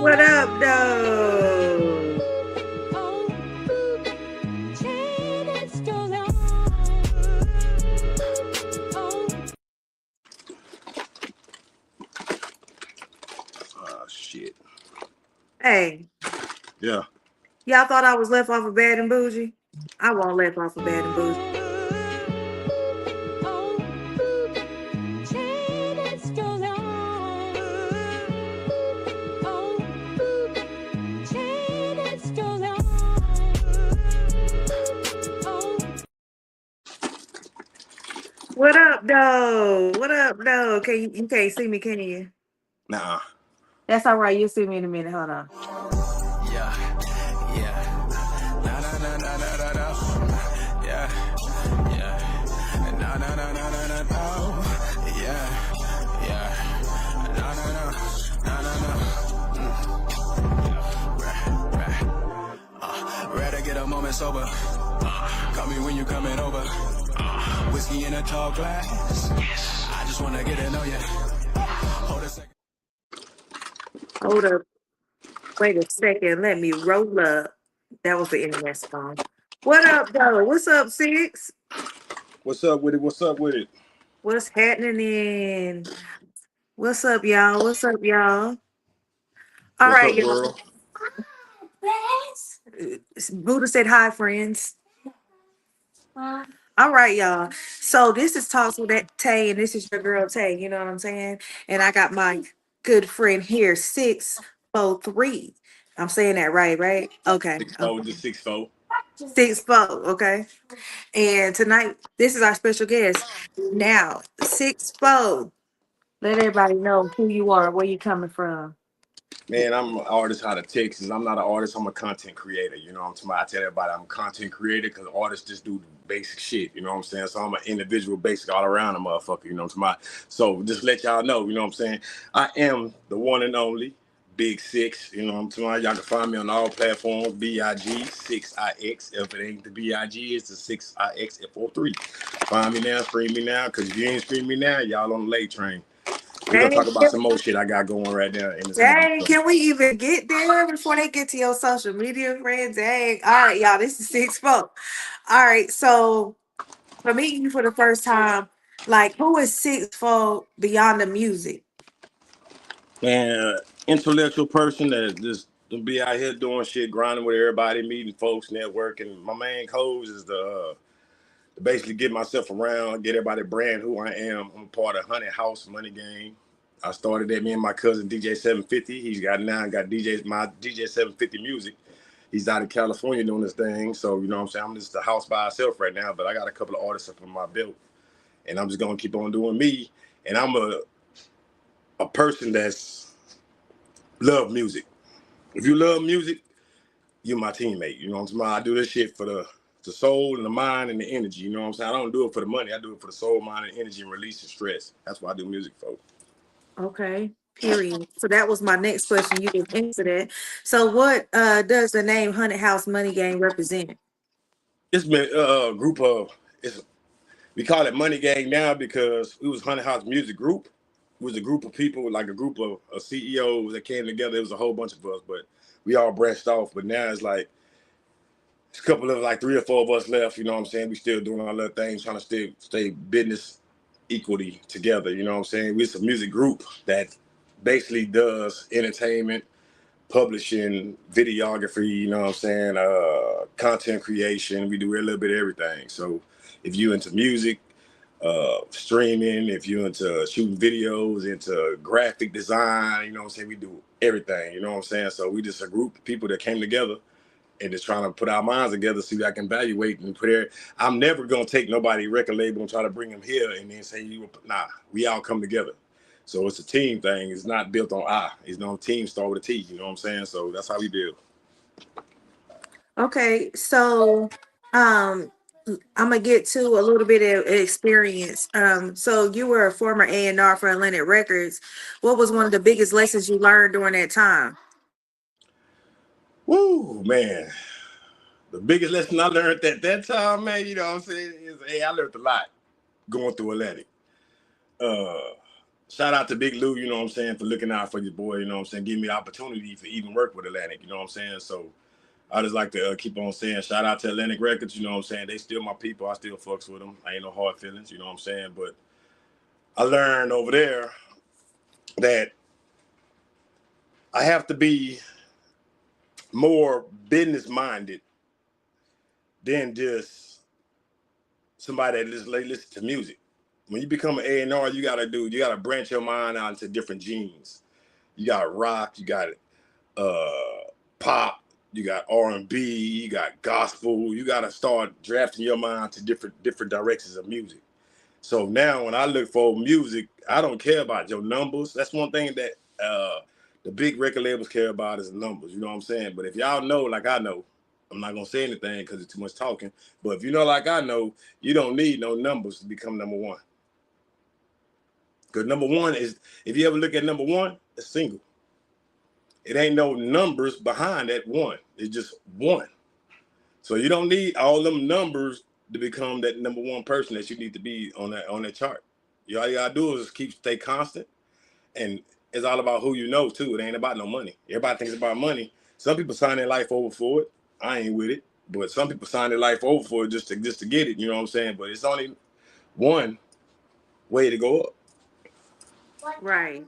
What up, though? Oh, shit. Hey, Yeah. y'all thought I was left off of Bad and Bougie? I won't left off of Bad and Bougie. What up, though? What up, though? You can't see me, can you? Nah. That's all right. You'll see me in a minute. Hold on. Yeah, yeah. No, no, no, no, no, no, no. Yeah, yeah. No, no, no, no, no, no, no. Yeah, yeah. No, no, no, no, no, no. Rather get a moment sober. Call me when you coming over. Whiskey in a tall glass. I just wanna get to know ya. Hold a second. Hold up. Wait a second. Let me roll up. That was the internet song. What up, though? What's up, Six? What's up with it? What's up with it? What's happening? What's up, y'all? What's up, y'all? All What's right, up, y'all. world? Buddha said hi, friends. All right, y'all. So this is Talks with that Tay, and this is your girl Tay. You know what I'm saying? And I got my good friend here, 643. I'm saying that right, right? Okay. 6'4", just 6'4". 6'4", okay. And tonight, this is our special guest. Now, 6'4". Let everybody know who you are, where you coming from. Man, I'm an artist out of Texas. I'm not an artist. I'm a content creator. You know what I'm talking about? I tell everybody I'm a content creator because artists just do basic shit. You know what I'm saying? So I'm an individual, basic all around a motherfucker. You know what I'm talking about? So just let y'all know. You know what I'm saying? I am the one and only Big Six. You know what I'm talking about? Y'all can find me on all platforms. BIG 6IX. If it ain't the BIG, it's the 6IX F03. Find me now, stream me now. Because if you ain't stream me now, y'all on the late train. We're gonna talk about some more shit I got going right now in this Dang, motherfucker. can we even get there before they get to your social media friends? Dang. All right, y'all. This is 6'4". All right, so for meeting you for the first time, like who is 6'4" beyond the music? Man, intellectual person that just be out here doing shit, grinding with everybody, meeting folks, networking. My main goals is to basically get myself around, get everybody brand who I am. I'm a part of Honey House Money Game. I started that, me and my cousin DJ 750. He's got my DJ 750 music. He's out of California doing this thing. So, you know what I'm saying? I'm just the house by myself right now, but I got a couple of artists up on my belt. And I'm just gonna keep on doing me. And I'm a person that's love music. If you love music, you're my teammate. You know what I'm saying? I do this shit for the soul and the mind and the energy. You know what I'm saying? I don't do it for the money. I do it for the soul, mind, and energy and releasing stress. That's why I do music, folks. Okay. Period. So that was my next question. You didn't answer that. So what does the name Haunted House Money Game represent? It's been a group of it's we call it Money Gang now because it was Haunted House Music Group. It was a group of people, like a group of CEOs that came together. It was a whole bunch of us, but we all branched off. But now it's like it's a couple of like 3 or 4 of us left. You know what I'm saying? We still doing our little things, trying to stay business equally together. You know what I'm saying? We're a music group that basically does entertainment, publishing, videography, you know what I'm saying, content creation. We do a little bit of everything. So if you into music, streaming, if you into shooting videos, into graphic design, you know what I'm saying, we do everything, you know what I'm saying. So we just a group of people that came together and just trying to put our minds together so I can evaluate and put it. I'm never gonna take nobody record label and try to bring them here and then say nah, we all come together. So it's a team thing. It's not built on I. It's no team start with a T. You know what I'm saying? So that's how we build. Okay, so um I'm gonna get to a little bit of experience. So you were a former A&R for Atlantic Records. What was one of the biggest lessons you learned during that time? Woo, man. The biggest lesson I learned at that time, man, you know what I'm saying, is hey, I learned a lot going through Atlantic. Uh Shout out to Big Lou, you know what I'm saying, for looking out for your boy, you know what I'm saying, giving me the opportunity for even work with Atlantic, you know what I'm saying. So I just like to keep on saying shout out to Atlantic Records, you know what I'm saying. They still my people. I still fucks with them. I ain't no hard feelings, you know what I'm saying. But I learned over there that I have to be more business minded than just somebody that just listen to music. When you become an A&R, you gotta branch your mind out into different genes. You got rock, you got pop, you got R&B, you got gospel. You gotta start drafting your mind to different directions of music. So now when I look for music, I don't care about your numbers. That's one thing that the big record labels care about is the numbers. You know what I'm saying? But if y'all know, like I know, I'm not gonna say anything because it's too much talking. But if you know, like I know, you don't need no numbers to become number one. Because number one is, if you ever look at number one, it's single. It ain't no numbers behind that one. It's just one. So you don't need all them numbers to become that number one person that you need to be on that chart. All you gotta do is stay constant, and it's all about who you know too. It ain't about no money. Everybody thinks about money. Some people sign their life over for it. I ain't with it, but some people sign their life over for it just to get it. You know what I'm saying? But it's only one way to go up. Right.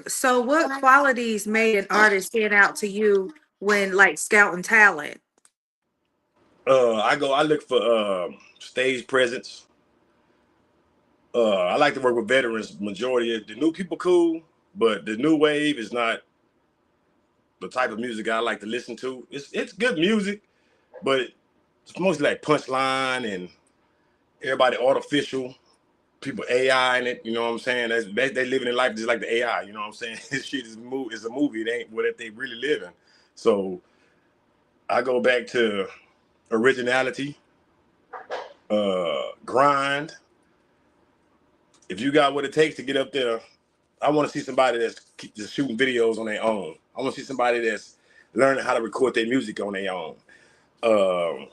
So what qualities made an artist stand out to you when like scouting talent? I look for stage presence. I like to work with veterans. Majority of the new people cool, but the new wave is not the type of music I like to listen to. It's good music, but it's mostly like punchline and everybody artificial. People AI in it, you know what I'm saying? They living in life just like the AI, you know what I'm saying? This shit is a movie. It ain't what they really living. So I go back to originality, grind. If you got what it takes to get up there, I want to see somebody that's just shooting videos on their own. I want to see somebody that's learning how to record their music on their own. Um,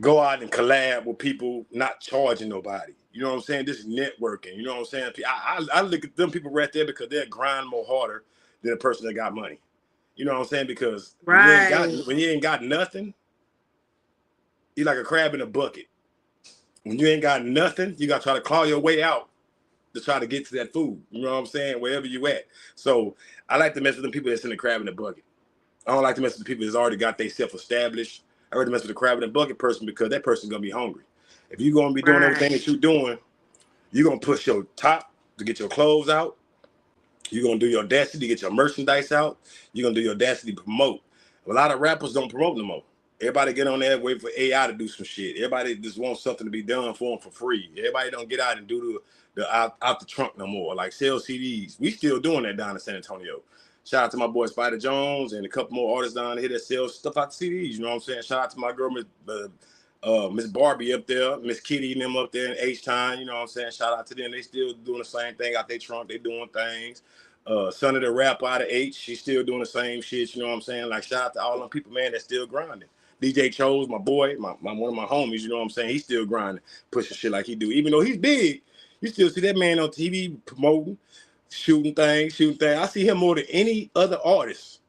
Go out and collab with people, not charging nobody. You know what I'm saying? This is networking. You know what I'm saying? I look at them people right there because they'll grind more harder than a person that got money. You know what I'm saying? Because Right. when you ain't got nothing, you're like a crab in a bucket. When you ain't got nothing, you got to try to claw your way out to try to get to that food. You know what I'm saying? Wherever you at. So I like to mess with them people that's in the crab in the bucket. I don't like to mess with the people that's already got themselves established. I rather mess with the crab in the bucket person because that person's gonna be hungry. If you're gonna be doing everything Right. that you're doing, you're gonna push your top to get your clothes out. You're gonna do your destiny to get your merchandise out. You're gonna do your destiny to promote. A lot of rappers don't promote no more. Everybody get on there wait for AI to do some shit. Everybody just wants something to be done for them for free. Everybody don't get out and do the out the trunk no more. Like sell CDs. We still doing that down in San Antonio. Shout out to my boy Spider Jones and a couple more artists down here that sell stuff out the CDs. You know what I'm saying? Shout out to my girl Miss Barbie up there, Miss Kitty and them up there in H Time. You know what I'm saying? Shout out to them. They still doing the same thing out their trunk. They doing things. Son of the rapper out of H, she's still doing the same shit. You know what I'm saying? Like shout out to all them people, man, that's still grinding. DJ Chose, my boy, my one of my homies. You know what I'm saying? He's still grinding, pushing shit like he do. Even though he's big, you still see that man on TV promoting, shooting things. I see him more than any other artist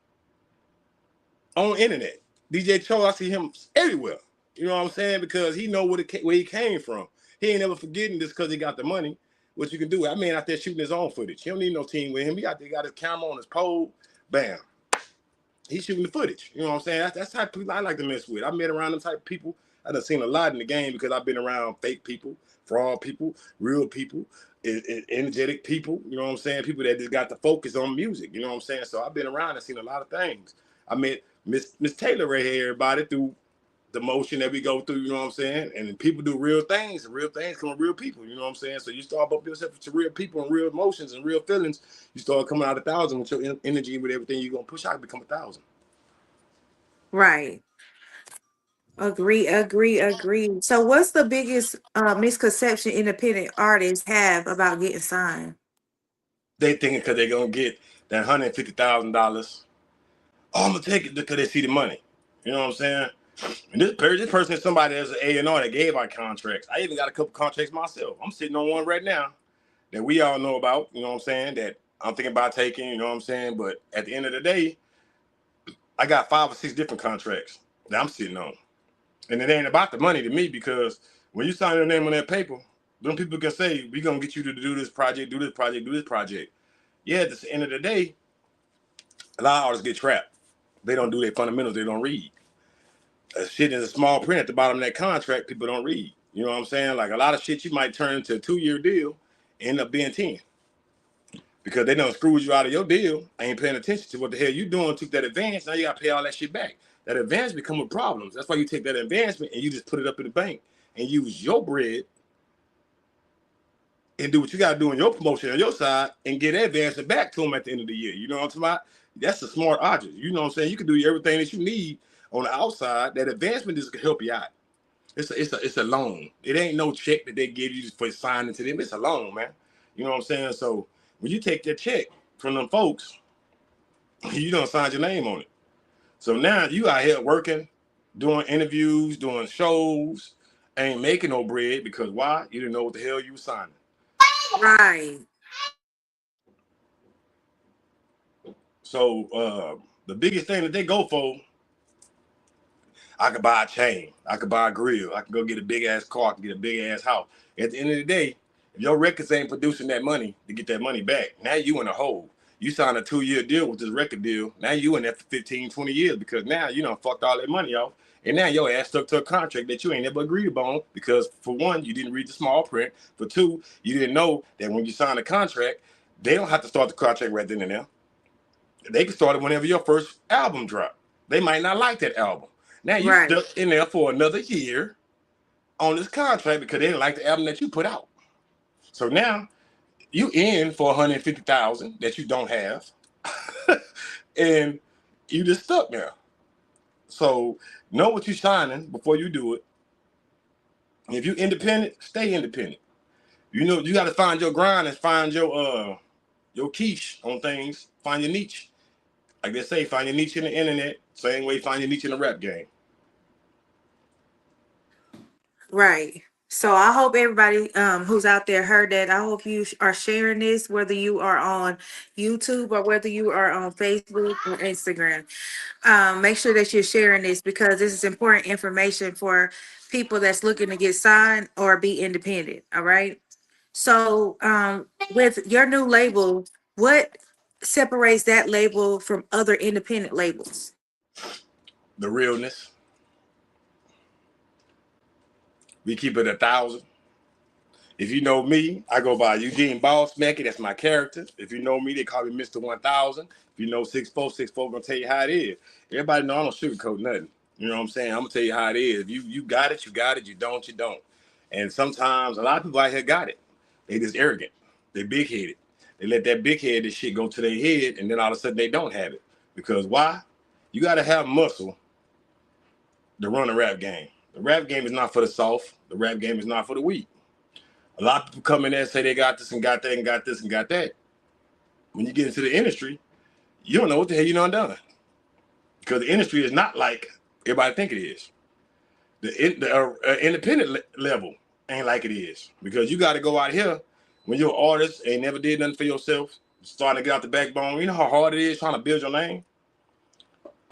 on the internet. DJ Cho, I see him everywhere. You know what I'm saying? Because he know where he came from. He ain't never forgetting this because he got the money. What you can do, that man out there shooting his own footage. He don't need no team with him. He out there got his camera on his pole. Bam. He's shooting the footage. You know what I'm saying? That's the type of people I like to mess with. I've been around them type of people. I done seen a lot in the game because I've been around fake people, fraud people, real people, energetic people. You know what I'm saying? People that just got the focus on music. You know what I'm saying? So I've been around and seen a lot of things. I met Miss Taylor right here, everybody, through the motion that we go through, you know what I'm saying? And people do real things, and real things come from real people, you know what I'm saying? So you start up yourself to real people and real emotions and real feelings, you start coming out 1,000 with your energy, with everything you're going to push out, become 1,000. Right. Agree. So what's the biggest misconception independent artists have about getting signed? They thinking because they're going to get that $150,000, oh, I'm going to take it because they see the money. You know what I'm saying? And this person is somebody that's an A&R that gave out contracts. I even got a couple contracts myself. I'm sitting on one right now that we all know about, you know what I'm saying, that I'm thinking about taking, you know what I'm saying? But at the end of the day, I got 5 or 6 different contracts that I'm sitting on. And it ain't about the money to me, because when you sign your name on that paper, them people can say, we're going to get you to do this project, do this project, do this project. Yeah, at the end of the day, a lot of artists get trapped. They don't do their fundamentals. They don't read. Shit is a small print at the bottom of that contract. People don't read. You know what I'm saying? Like a lot of shit you might turn into a 2-year deal, end up being 10. Because they done screwed you out of your deal. I ain't paying attention to what the hell you doing. Took that advance. Now you got to pay all that shit back. That advance become with problems. That's why you take that advancement and you just put it up in the bank and use your bread and do what you got to do in your promotion on your side and get that advancement back to them at the end of the year. You know what I'm talking about? That's a smart object. You know what I'm saying? You can do everything that you need on the outside. That advancement is going to help you out. It's a loan. It ain't no check that they give you for signing to them. It's a loan, man. You know what I'm saying? So when you take that check from them folks, you don't sign your name on it. So now you out here working, doing interviews, doing shows, ain't making no bread because why? You didn't know what the hell you were signing. Right. So the biggest thing that they go for, I could buy a chain, I could buy a grill, I could go get a big ass car, I can get a big ass house. At the end of the day, if your records ain't producing that money to get that money back, now you in a hole. You signed a 2-year deal with this record deal. Now you in there for 15, 20 years because now you done fucked all that money off. And now your ass stuck to a contract that you ain't never agreed upon because for one, you didn't read the small print. For two, you didn't know that when you sign a contract, they don't have to start the contract right then and there. They can start it whenever your first album drop. They might not like that album. Now you Right. stuck in there for another year on this contract because they didn't like the album that you put out. So now you in for 150,000 that you don't have, and you just stuck there. So know what you're signing before you do it. If you're independent, stay independent. You know you got to find your grind and find your quiche on things. Find your niche. Like they say, find your niche in the internet. Same way, find your niche in the rap game. Right. So I hope everybody who's out there heard that. I hope you are sharing this, whether you are on YouTube or whether you are on Facebook or Instagram. Make sure that you're sharing this because this is important information for people that's looking to get signed or be independent. All right. So with your new label, what separates that label from other independent labels? The realness. We keep it 1,000. If you know me, I go by Eugene Boss Mackey. That's my character. If you know me, they call me Mr. 1000. If you know 6'4", gonna tell you how it is. Everybody know I don't sugarcoat nothing. You know what I'm saying? I'm gonna tell you how it is. If you got it, you got it. You don't, you don't. And sometimes a lot of people out here got it. They just arrogant. They big headed. They let that big headed shit go to their head, and then all of a sudden they don't have it. Because why? You got to have muscle to run a rap game. The rap game is not for the soft. The rap game is not for the weak. A lot of people come in there and say they got this and got that and got this and got that. When you get into the industry, you don't know what the hell you done. Because the industry is not like everybody think it is. The independent level ain't like it is. Because you got to go out here when you're an artist, ain't never did nothing for yourself, starting to get out the backbone. You know how hard it is trying to build your name?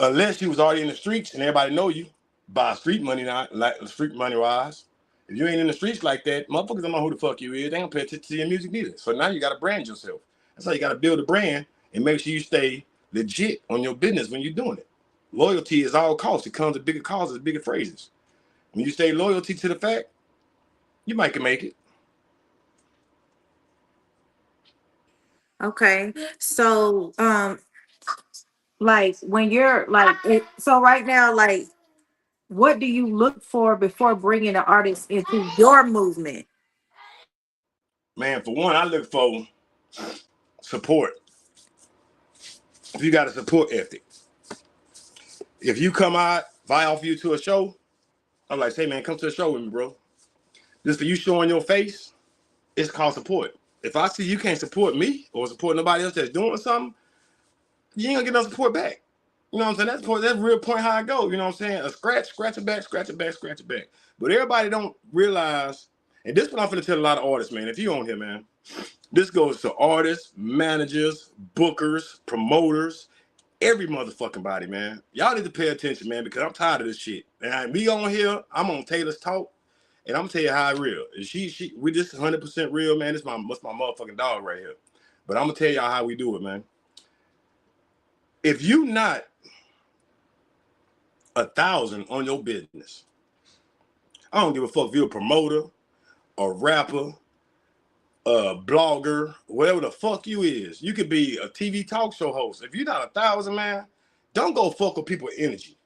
Unless you was already in the streets and everybody know you by street money, not like street money wise. If you ain't in the streets like that, motherfuckers don't know who the fuck you is. They don't pay attention to your music neither. So now you got to brand yourself. That's how you got to build a brand and make sure you stay legit on your business when you're doing it. Loyalty is all cost. It comes with bigger causes, bigger phrases. When you stay loyalty to the fact, you might can make it. Okay. So, like when you're like, so right now, like, what do you look for before bringing an artist into your movement? Man, for one, I look for support. If you got a support ethic. If you come out, if I offer you to a show, I'm like, hey man, come to the show with me, bro. Just for you showing your face, it's called support. If I see you can't support me or support nobody else that's doing something, you ain't gonna get no support back. You know what I'm saying? That's real point how I go. You know what I'm saying? A scratch it back, scratch it back, scratch it back. But everybody don't realize, and this is what I'm gonna tell a lot of artists, man. If you on here, man, this goes to artists, managers, bookers, promoters, every motherfucking body, man. Y'all need to pay attention, man, because I'm tired of this shit. And me on here, I'm on Taylor's Talk, and I'm gonna tell you how I real. We just 100% real, man. That's my motherfucking dog right here. But I'm gonna tell y'all how we do it, man. If you not 1,000 on your business, I don't give a fuck if you're a promoter, a rapper, a blogger, whatever the fuck you is. You could be a TV talk show host. If you're not 1,000, man, don't go fuck with people's energy.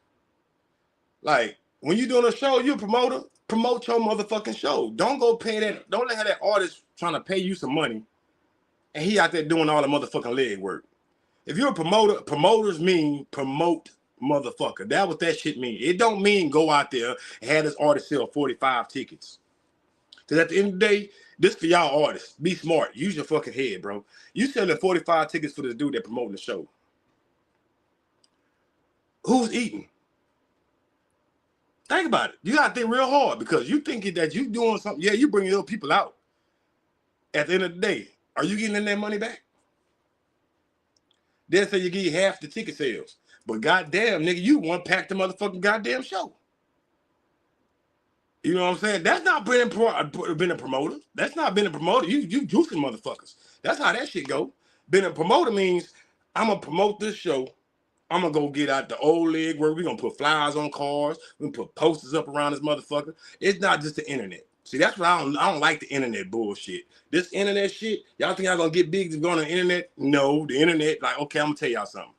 Like, when you're doing a show, you're a promoter, promote your motherfucking show. Don't go pay that, don't let that artist trying to pay you some money and he out there doing all the motherfucking leg work. If you're a promoter, promoters mean promote motherfucker. That what that shit mean. It don't mean go out there and have this artist sell 45 tickets. Because at the end of the day, this for y'all artists. Be smart. Use your fucking head, bro. You selling 45 tickets for this dude that promoting the show. Who's eating? Think about it. You gotta think real hard because you thinking that you doing something. Yeah, you bringing other people out. At the end of the day, are you getting that money back? They'll say you get half the ticket sales. But goddamn, nigga, you one pack the motherfucking goddamn show. You know what I'm saying? That's not been a promoter. That's not been a promoter. You juicing motherfuckers. That's how that shit go. Being a promoter means I'm gonna promote this show. I'm gonna go get out the old leg where we're gonna put flyers on cars, we're gonna put posters up around this motherfucker. It's not just the internet. See, that's what I don't like the internet bullshit. This internet shit, y'all think y'all gonna get big to go on the internet? No, the internet, like, okay, I'm gonna tell y'all something.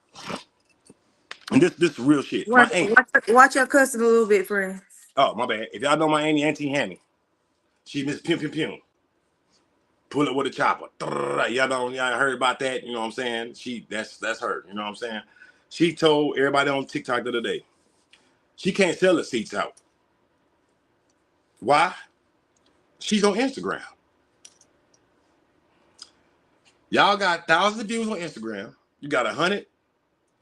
And this is real shit. My auntie. Watch your cussing a little bit, friend. Oh, my bad. If y'all know my Auntie Hammy, she Miss Pim Pim Pim. Pull it with a chopper. Y'all heard about that, you know what I'm saying? That's her, you know what I'm saying? She told everybody on TikTok the other day, she can't sell the seats out. Why? She's on Instagram. Y'all got thousands of views on Instagram. You got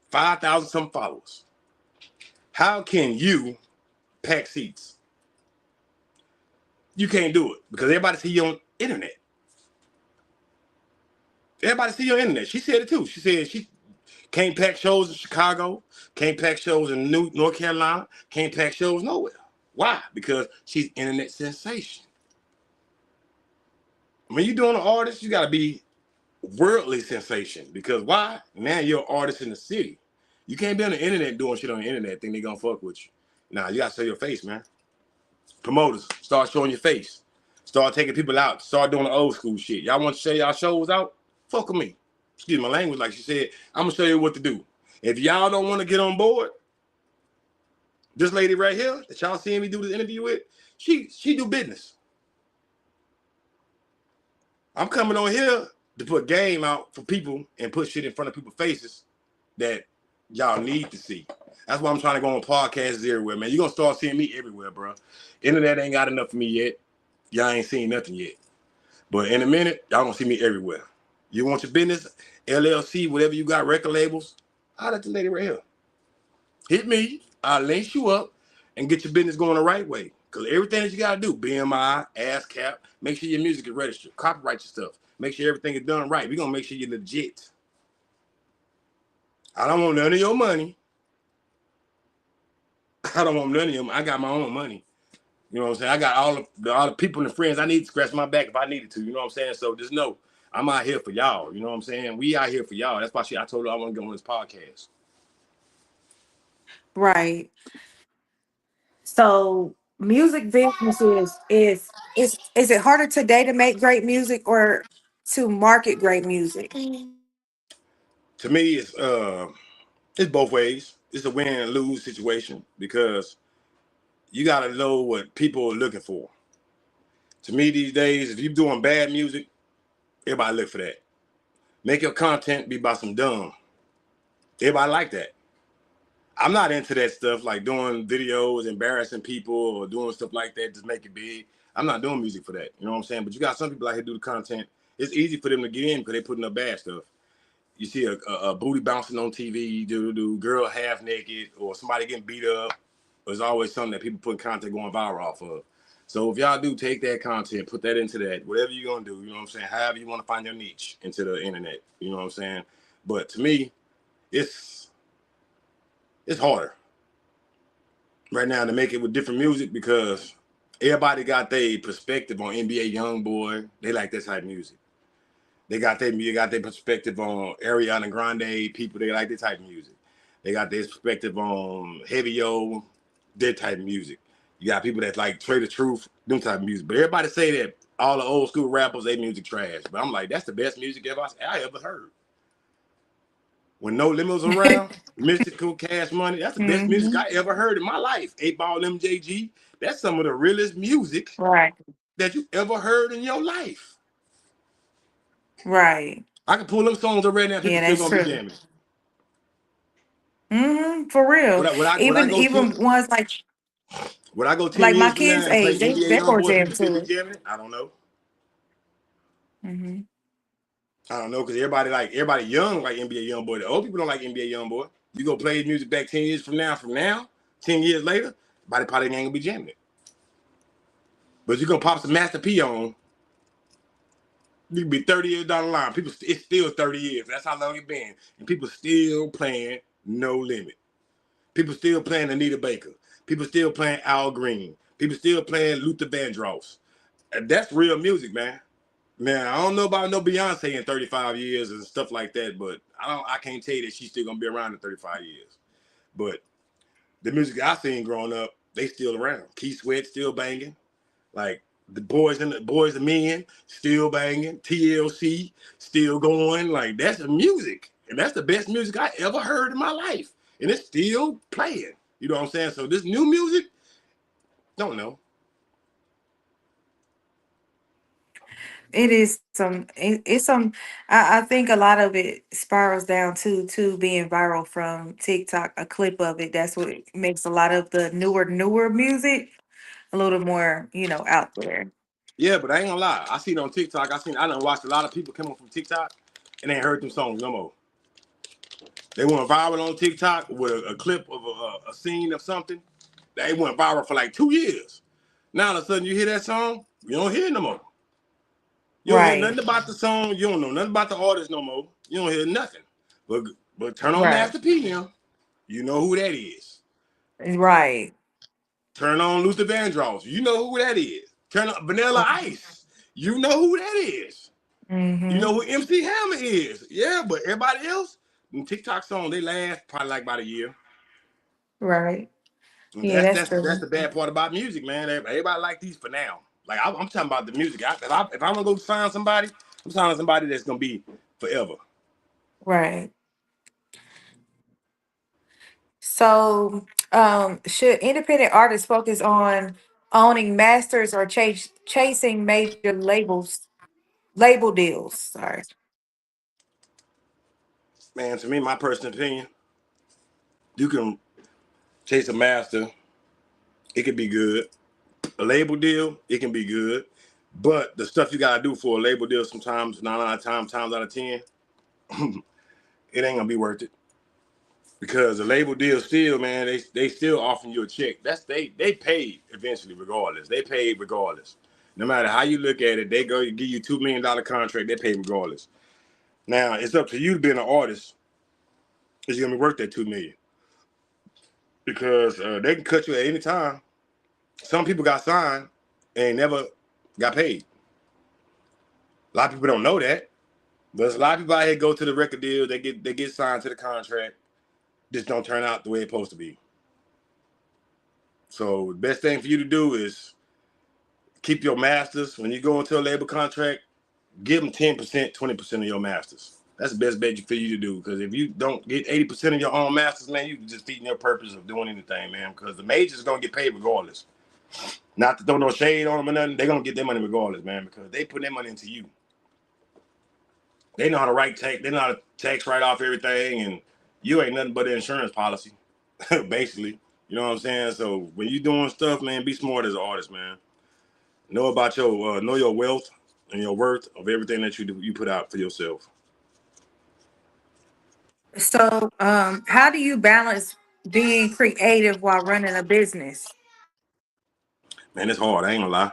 5,000 some followers. How can you pack seats? You can't do it because everybody see you on internet. Everybody see you on internet. She said it too. She said she can't pack shows in Chicago, can't pack shows in North Carolina, can't pack shows nowhere. Why? Because she's internet sensation. When you're doing an artist, you got to be worldly sensation. Because why? Now you're an artist in the city. You can't be on the internet doing shit on the internet, think they're going to fuck with you. Nah, you got to show your face, man. Promoters, start showing your face. Start taking people out. Start doing the old school shit. Y'all want to show y'all shows out? Fuck with me. Excuse my language, like she said. I'm going to show you what to do. If y'all don't want to get on board, this lady right here that y'all seeing me do this interview with, she do business. I'm coming on here to put game out for people and put shit in front of people's faces that y'all need to see. That's why I'm trying to go on podcasts everywhere, man. You're gonna start seeing me everywhere, bro. Internet ain't got enough for me yet. Y'all ain't seen nothing yet. But in a minute, y'all gonna see me everywhere. You want your business, LLC, whatever you got, record labels, I'll let the lady right here. Hit me, I'll link you up and get your business going the right way. Because everything that you gotta do, BMI, ASCAP, make sure your music is registered, copyright your stuff, make sure everything is done right. We're gonna make sure you're legit. I don't want none of your money. I don't want none of them. I got my own money. You know what I'm saying? I got all the people and the friends I need to scratch my back if I needed to. You know what I'm saying? So just know I'm out here for y'all. You know what I'm saying? We out here for y'all. That's why I told her I want to go on this podcast. Right. So music businesses is it harder today to make great music or to market great music? To me, it's both ways. It's a win and lose situation because you got to know what people are looking for. To me, these days, if you're doing bad music, everybody look for that. Make your content be about some dumb. Everybody like that. I'm not into that stuff like doing videos, embarrassing people, or doing stuff like that, just make it big. I'm not doing music for that. You know what I'm saying? But you got some people out here do the content. It's easy for them to get in because they putting up bad stuff. You see a booty bouncing on TV, do girl half naked, or somebody getting beat up. There's always something that people put content going viral off of. So if y'all do take that content, put that into that, whatever you're gonna do, you know what I'm saying? However you want to find your niche into the internet, you know what I'm saying? But to me, it's it's harder right now to make it with different music because everybody got their perspective on NBA YoungBoy. They like this type of music. They got their perspective on Ariana Grande people. They like this type of music. They got their perspective on Heavy O, that type of music. You got people that like Trey the Truth, them type of music. But everybody say that all the old school rappers, they music trash. But I'm like, that's the best music I ever heard. When No Limit was around, Mystical Cash Money, that's the best music Hmm. I ever heard in my life. 8 Ball MJG, that's some of the realest music Right. that you ever heard in your life. Right. I can pull them songs already now, people Yeah, still that's gonna be true. jamming. For Would real. I, would I, would I Even go even 10 ones would I go 10 like my years from now kids' and play age, NBA they gonna Youngboy and jam people still to be it. jamming it? I don't know. Hmm. I don't know because everybody young like NBA Youngboy. The old people don't like NBA Youngboy. You go play his music back 10 years from now, 10 years later, everybody probably ain't gonna be jamming it. But you gonna pop some Master P on, you can be 30 years down the line. People, it's still 30 years. That's how long it's been. And people still playing No Limit. People still playing Anita Baker. People still playing Al Green. People still playing Luther Vandross. And that's real music, man. Man, I don't know about no Beyonce in 35 years and stuff like that, but I can't tell you that she's still gonna be around in 35 years. But the music I seen growing up, they still around. Keith Sweat still banging. Like the boys and men still banging. TLC still going. Like that's the music. And that's the best music I ever heard in my life. And it's still playing. You know what I'm saying? So this new music, don't know. It is it's some I think a lot of it spirals down to being viral from TikTok, a clip of it. That's what makes a lot of the newer music a little more, out there. Yeah, but I ain't gonna lie. I seen on TikTok, I done watched a lot of people come up from TikTok and ain't heard them songs no more. They went viral on TikTok with a clip of a scene of something. They went viral for like 2 years. Now all of a sudden you hear that song, you don't hear it no more. You don't hear Right. nothing about the song. You don't know nothing about the artist no more. You don't hear nothing. But turn on Right. Master P now. You know who that is. Right. Turn on Luther Vandross. You know who that is. Turn on Vanilla Ice. You know who that is. You know Mm-hmm. who MC Hammer is. Yeah, but everybody else, them TikTok song, they last probably like about a year. Right. And Yeah, that's that's that's that's true. the bad part about music, man. Everybody like these for now. Like I'm talking about the music. If I'm gonna go sign somebody, I'm signing somebody that's gonna be forever. Right. So, should independent artists focus on owning masters or chasing major label deals? Sorry. Man, to me, my personal opinion, you can chase a master. It can be good. A label deal, it can be good. But the stuff you gotta do for a label deal, sometimes 9 out of 10, it ain't gonna be worth it. Because the label deal still, man, they still offering you a check. They paid eventually, regardless. They paid regardless. No matter how you look at it, they go give you $2 million contract. They pay regardless. Now it's up to you to be an artist. Is you gonna be worth that $2 million? Because they can cut you at any time. Some people got signed and never got paid. A lot of people don't know that. But there's a lot of people out here go to the record deal. They get signed to the contract. Just don't turn out the way it's supposed to be. So the best thing for you to do is keep your masters. When you go into a label contract, give them 10%, 20% of your masters. That's the best bet for you to do. Because if you don't get 80% of your own masters, man, you just defeating your purpose of doing anything, man. Because the majors going to get paid regardless. Not to throw no shade on them or nothing. They're going to get their money regardless, man. Because they put their money into you. They know how to write tax. They know how to tax write off everything. And you ain't nothing but an insurance policy, basically. You know what I'm saying? So when you doing stuff, man, be smart as an artist, man. Know about know your wealth and your worth of everything that you put out for yourself. So, how do you balance being creative while running a business? Man, it's hard. I ain't gonna lie.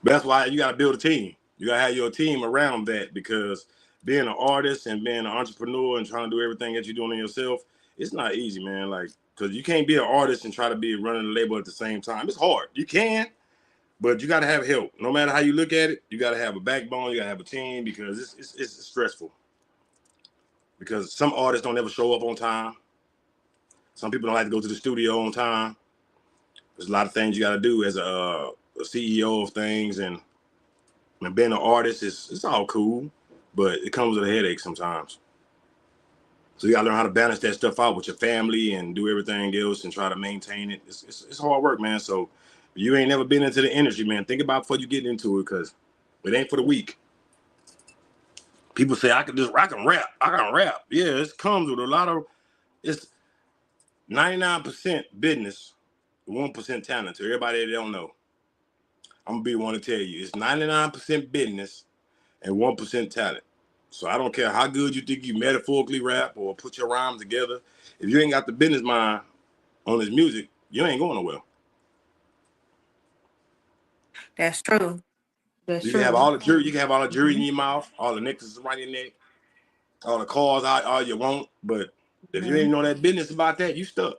But that's why you gotta build a team. You gotta have your team around that because being an artist and being an entrepreneur and trying to do everything that you're doing in yourself, it's not easy, man. Like, cause you can't be an artist and try to be running a label at the same time. It's hard. You can, but you gotta have help. No matter how you look at it, you gotta have a backbone. You gotta have a team because it's stressful. Because some artists don't ever show up on time. Some people don't like to go to the studio on time. There's a lot of things you got to do as a CEO of things, and being an artist it's all cool, but it comes with a headache sometimes. So you got to learn how to balance that stuff out with your family and do everything else and try to maintain it. It's hard work, man. So if you ain't never been into the industry, man, think about before you get into it because it ain't for the weak. People say I can rap. I can rap. Yeah, it comes with a lot of it's 99% business, 1% talent. To everybody that don't know, I'm gonna be the one to tell you, it's 99% business and 1% talent. So I don't care how good you think you metaphorically rap or put your rhymes together. If you ain't got the business mind on this music, you ain't going nowhere. That's true. That's You can have true. all the jewelry, you can have all the jewelry in Mhm. your mouth, all the necklaces around your neck, all the cars, all you want. But if you ain't Mhm. know that business about that, you stuck.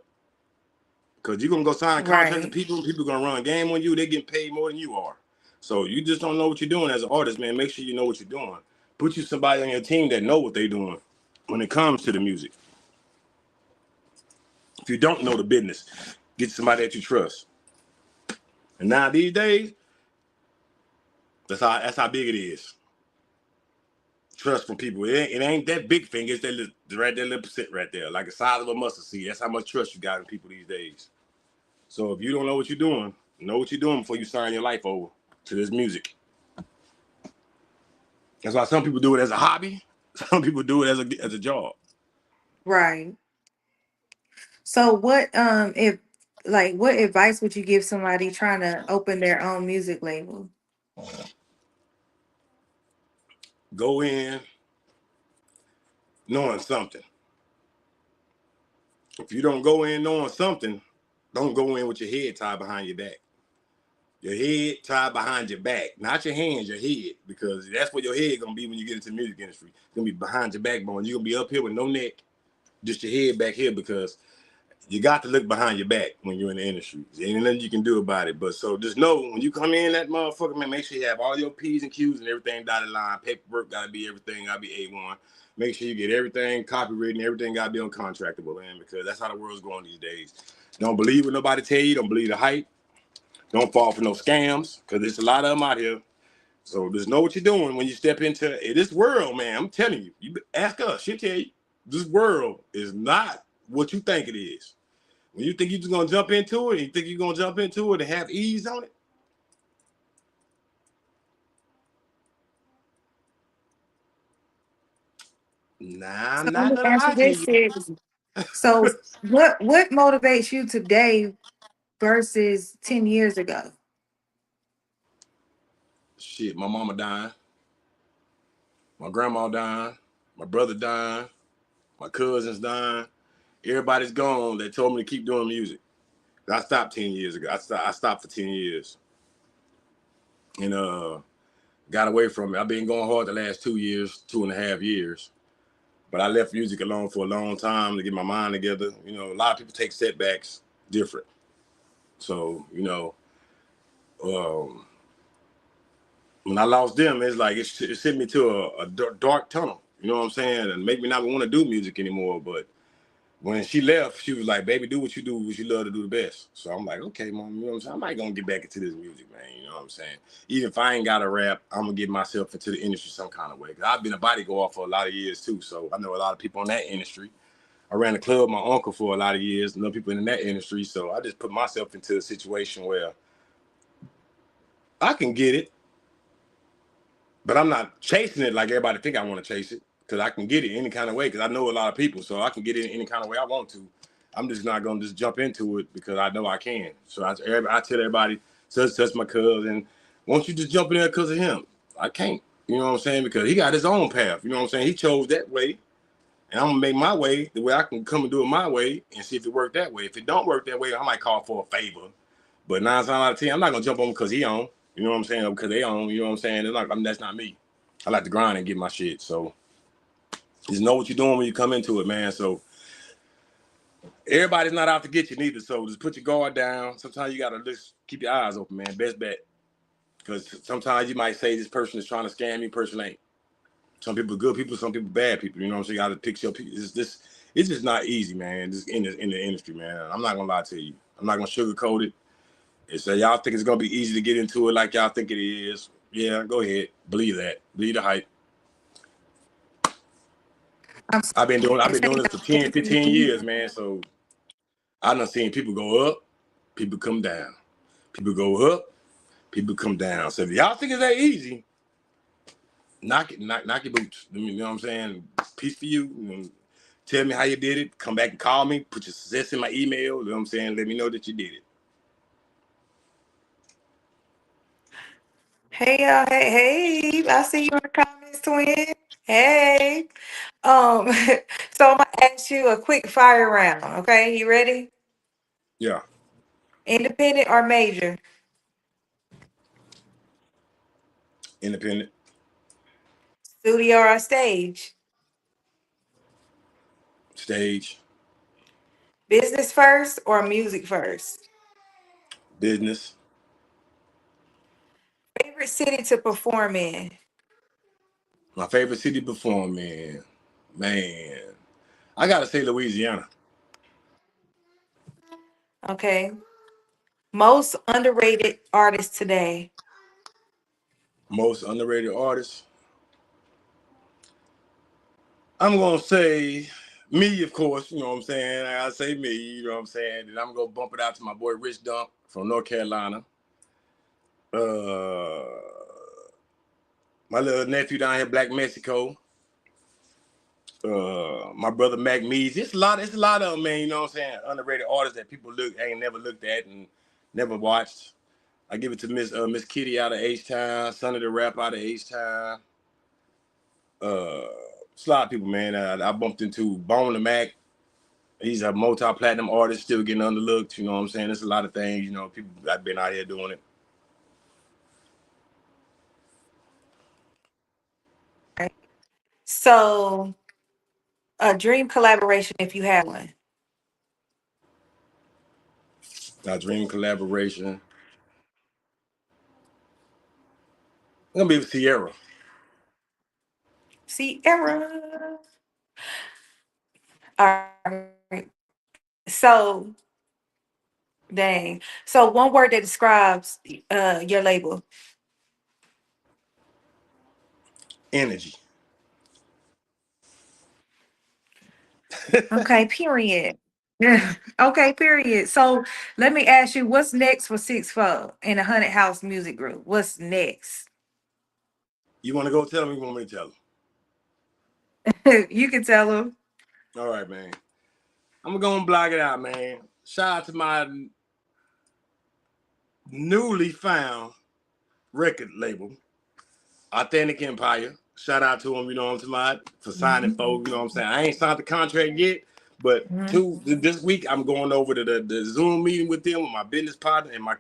Because you're going to go sign a contract to Right. people going to run a game on you. They're getting paid more than you are. So you just don't know what you're doing as an artist, man. Make sure you know what you're doing. Put you somebody on your team that know what they're doing when it comes to the music. If you don't know the business, get somebody that you trust. And now these days, that's how big it is. Trust from people. It ain't that big thing. It's that little percent right there, like the size of a mustard seed. That's how much trust you got in people these days. So if you don't know what you're doing, know what you're doing before you sign your life over to this music. That's why some people do it as a hobby. Some people do it as a job. Right. So what if like what advice would you give somebody trying to open their own music label? Go in knowing something. If you don't go in knowing something, don't go in with your head tied behind your back. Your head tied behind your back, not your hands, your head, because that's what your head gonna be when you get into the music industry. It's gonna be behind your backbone. You're gonna be up here with no neck, just your head back here because you got to look behind your back when you're in the industry. There ain't nothing you can do about it. But so just know when you come in that motherfucker, man, make sure you have all your P's and Q's and everything dotted line. Paperwork gotta be everything, gotta be A1. Make sure you get everything copywritten, everything gotta be uncontractable, man, because that's how the world's going these days. Don't believe what nobody tell you, don't believe the hype. Don't fall for no scams, because there's a lot of them out here. So just know what you're doing when you step into this world, man. I'm telling you. You ask us, she'll tell you. This world is not what you think it is. When you think you're just gonna jump into it, and you think you're gonna jump into it and have ease on it, Nah, So let not me that answer I can this, get. sis. So what motivates you today versus 10 years ago? Shit, my mama dying, my grandma dying, my brother dying, my cousins dying. Everybody's gone. They told me to keep doing music. I stopped 10 years ago. I stopped for 10 years, and got away from it. I've been going hard the last 2 years, 2.5 years. But I left music alone for a long time to get my mind together. You know, a lot of people take setbacks different. So, um, when I lost them, it's like it sent me to a dark tunnel. You know what I'm saying? And make me not want to do music anymore. But when she left, she was like, "Baby, do what you love to do the best." So I'm like, "Okay, mom, you know what I'm saying? I might gonna get back into this music, man. You know what I'm saying? Even if I ain't got to rap, I'm gonna get myself into the industry some kind of way. Cause I've been a bodyguard for a lot of years too, so I know a lot of people in that industry. I ran a club with my uncle for a lot of years, know people in that industry, so I just put myself into a situation where I can get it, but I'm not chasing it like everybody think I want to chase it, because I can get it any kind of way, because I know a lot of people, so I can get it any kind of way I want to. I'm just not gonna just jump into it because I know I can. So I tell everybody, such my cousin, won't you just jump in there because of him? I can't. You know what I'm saying? Because he got his own path. You know what I'm saying? He chose that way, and I'm gonna make my way the way I can come and do it my way and see if it worked that way. If it don't work that way, I might call for a favor. But 9 times out of 10, I'm not gonna jump on because he on. You know what I'm saying? Because they own. You know what I'm saying? It's not, I mean, that's not me. I like to grind and get my shit. So just know what you're doing when you come into it, man. So everybody's not out to get you neither. So just put your guard down. Sometimes you gotta just keep your eyes open, man. Best bet. Because sometimes you might say this person is trying to scam me, person ain't. Some people good people, some people bad people. You know what I'm saying? You gotta pick your people. It's just not easy, man. Just in the industry, man. I'm not gonna lie to you. I'm not gonna sugarcoat it. It's y'all think it's gonna be easy to get into it like y'all think it is. Yeah, go ahead. Believe that. Believe the hype. I'm so I've been say doing this y'all for 10, definitely 15 believe years, man. So I done seen people go up, people come down. People go up, people come down. So if y'all think it's that easy, knock your boots. You know what I'm saying? Peace for you. Tell me how you did it. Come back and call me. Put your success in my email. You know what I'm saying? Let me know that you did it. Hey y'all, hey, I see you in the comments, twin. Hey. Um, so I'm gonna ask you a quick fire round, okay? You ready? Yeah. Independent or major? Independent. Studio or stage? Stage. Business first or music first? Business. Favorite city to perform in? My favorite city to perform in. Man. I gotta say Louisiana. Okay. Most underrated artist today? Most underrated artist. I'm gonna say me, of course, you know what I'm saying? I say me, you know what I'm saying? And I'm gonna bump it out to my boy Rich Dump from North Carolina. Uh my little nephew down here, Black Mexico. My brother Mac Mees. It's a lot of them, man, you know what I'm saying? Underrated artists that people ain't never looked at and never watched. I give it to Miss Kitty out of H Town, Son of the Rap out of H Town. It's a lot of people, man. I bumped into Bone the Mac. He's a multi-platinum artist, still getting underlooked. You know what I'm saying? There's a lot of things, people I've been out here doing it. Right. So a dream collaboration if you have one. Our dream collaboration. I'm gonna be with Sierra. Sierra. All right. So dang. So one word that describes your label. Energy. Okay, period. Yeah. Okay, period. So let me ask you, what's next for 6 4 in the Hunted House Music Group? What's next? You want to go tell him? You want me to tell him? You can tell them. All right, man. I'm gonna block it out, man. Shout out to my newly found record label, Authentic Empire. Shout out to him, you know what I'm talking about, for signing folks, you know what I'm saying. I ain't signed the contract yet, but this week I'm going over to the Zoom meeting with them with my business partner and my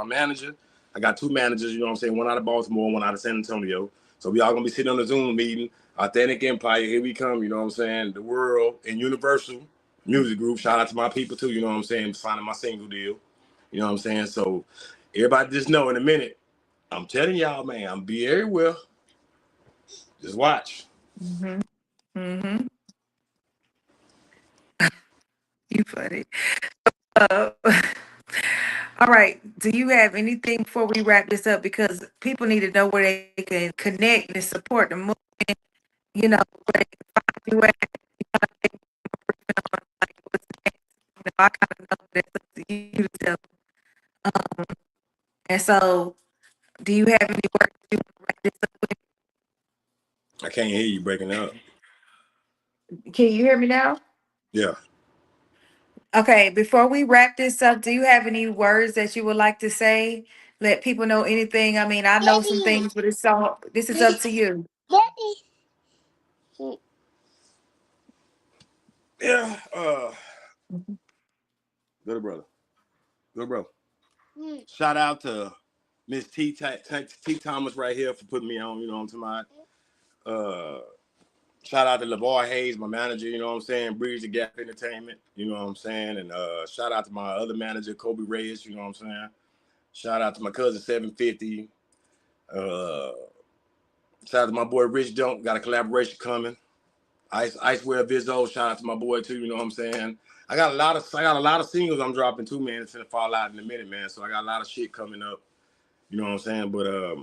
manager. I got two managers, you know what I'm saying, one out of Baltimore, one out of San Antonio. So we all gonna be sitting on the Zoom meeting. Authentic Empire, here we come, you know what I'm saying. The World and Universal Music Group. Shout out to my people too, you know what I'm saying, signing my single deal. You know what I'm saying? So everybody just know in a minute, I'm telling y'all, man, I'm be everywhere. Just watch. Mm-hmm. Mm-hmm. You funny. Uh, all right. Do you have anything before we wrap this up? Because people need to know where they can connect and support the movement. You know, where they can find you at. Like, what's next? You know, I kind of know that's up to you to tell. Um, and so, do you have any words you want to wrap this up I can't hear you breaking up. with? Can you hear me now? Yeah. Okay, before we wrap this up, do you have any words that you would like to say? Let people know anything. I mean, I know some things, but it's all this is up to you. Yeah. Little brother. Little bro. Shout out to Miss T Thomas right here for putting me on, you know what I'm talking about. Shout out to LeVar Hayes, my manager, you know what I'm saying, Bridge the Gap Entertainment, you know what I'm saying, and shout out to my other manager, Kobe Reyes, you know what I'm saying. Shout out to my cousin 750. Uh, Shout out to my boy Rich Dunk, got a collaboration coming. Icewear Vizzo, shout out to my boy too, you know what I'm saying. I got a lot of singles I'm dropping too, man. It's gonna fall out in a minute, man. So I got a lot of shit coming up, you know what I'm saying. But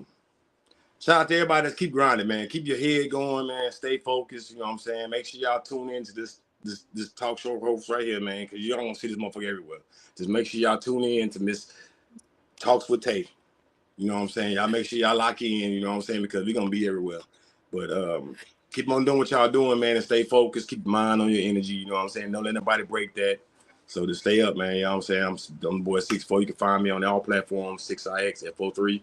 shout out to everybody that's keep grinding, man. Keep your head going, man. Stay focused, you know what I'm saying. Make sure y'all tune into this talk show host right here, man, because you don't want to see this motherfucker everywhere. Just make sure y'all tune in to Miss Talks with Tay. You know what I'm saying? Y'all make sure y'all lock in, you know what I'm saying, because we're gonna be everywhere. But keep on doing what y'all doing, man, and stay focused. Keep your mind on your energy, you know what I'm saying? Don't let nobody break that. So just stay up, man. You know what I'm saying? I'm the boy 6'4". You can find me on all platforms, 6IX, F03.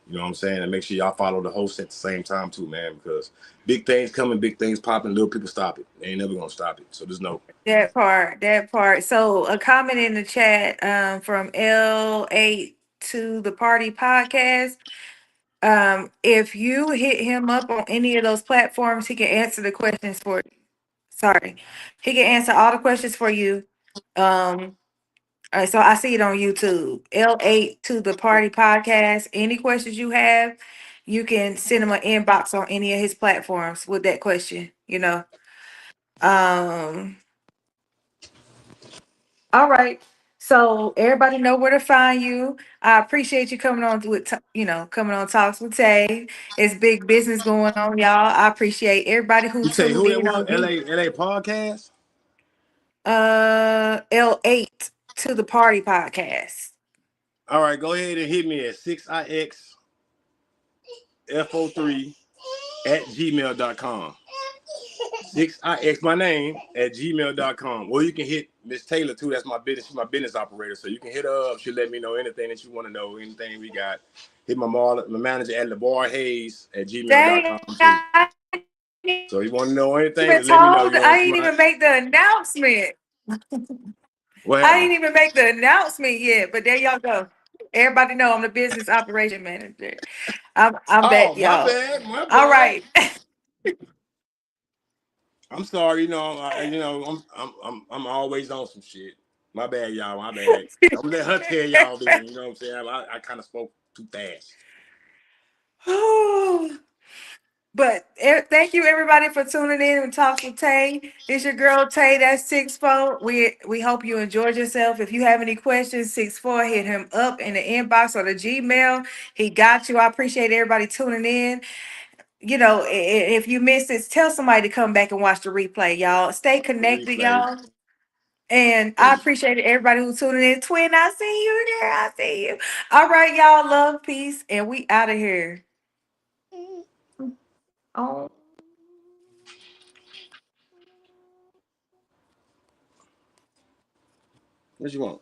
You know what I'm saying? And make sure y'all follow the host at the same time too, man, because big things coming, big things popping, little people stop it. They ain't never gonna stop it. So just know. That part, that part. So a comment in the chat from L8 to the Party Podcast. If you hit him up on any of those platforms, he can answer the questions for you. Sorry. He can answer all the questions for you. Um, all right, so I see it on YouTube. L8 to the Party Podcast. Any questions you have, you can send him an inbox on any of his platforms with that question, you know. Um, all right. So everybody know where to find you. I appreciate you coming on with coming on Talks with Tay. It's big business going on, y'all. I appreciate everybody who You say tuned who that in was? on you. LA podcast? L8 to the Party Podcast. All right, go ahead and hit me at 6IX F03 at gmail.com. 6IX my name at gmail.com. Or you can hit Miss Taylor too. That's my business. She's my business operator. So you can hit her up. She'll let me know anything that you want to know, anything we got. Hit my manager at LeVar Hayes at Dang, gmail.com too. I ain't So if you want to know anything, even just let me know. told. You know I what didn't I'm even saying? make the announcement. What I happened? didn't even make the announcement yet, but there y'all go. Everybody know I'm the business operation manager. I'm Oh, that my y'all. bad. My All bad. right. I'm sorry, I'm always on some shit. My bad, y'all. My bad. Don't let her tell y'all then. You know what I'm saying? I kind of spoke too fast. But thank you everybody for tuning in and Talks with Tay. It's your girl Tay. That's 6'4". We hope you enjoyed yourself. If you have any questions, 6'4", hit him up in the inbox or the Gmail. He got you. I appreciate everybody tuning in. You know, if you missed it, tell somebody to come back and watch the replay, y'all. Stay The connected, replay. y'all. And I Cause appreciate everybody who's tuning in. Twin, I see you there. I see you. All right, y'all. Love, peace, and we out of here. Oh. What you want?